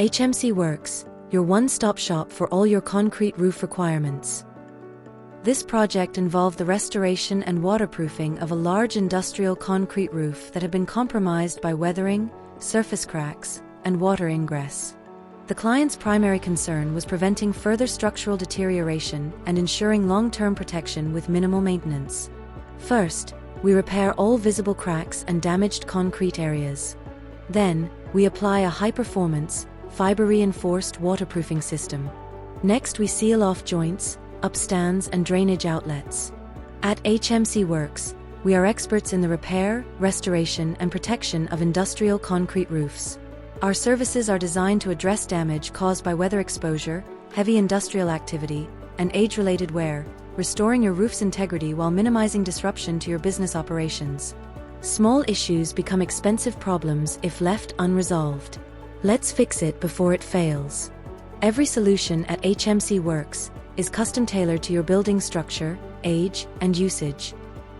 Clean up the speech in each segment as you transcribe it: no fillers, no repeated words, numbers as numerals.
HMC Works, your one-stop shop for all your concrete roof requirements. This project involved the restoration and waterproofing of a large industrial concrete roof that had been compromised by weathering, surface cracks, and water ingress. The client's primary concern was preventing further structural deterioration and ensuring long-term protection with minimal maintenance. First, we repair all visible cracks and damaged concrete areas. Then, we apply a high-performance, fibre-reinforced waterproofing system. Next, we seal off joints, upstands, and drainage outlets. At HMC Works, we are experts in the repair, restoration, and protection of industrial concrete roofs. Our services are designed to address damage caused by weather exposure, heavy industrial activity, and age-related wear, restoring your roof's integrity while minimizing disruption to your business operations. Small issues become expensive problems if left unresolved. Let's fix it before it fails. Every solution at HMC Works is custom-tailored to your building structure, age, and usage.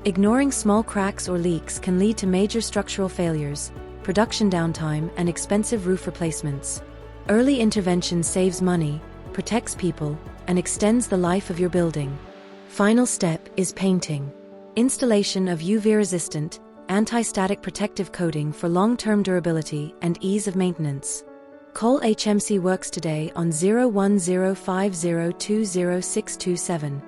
Ignoring small cracks or leaks can lead to major structural failures, production downtime, and expensive roof replacements. Early intervention saves money, protects people, and extends the life of your building. Final step is painting. Installation of UV-resistant, anti-static protective coating for long-term durability and ease of maintenance. Call HMC Works today on 01050202627.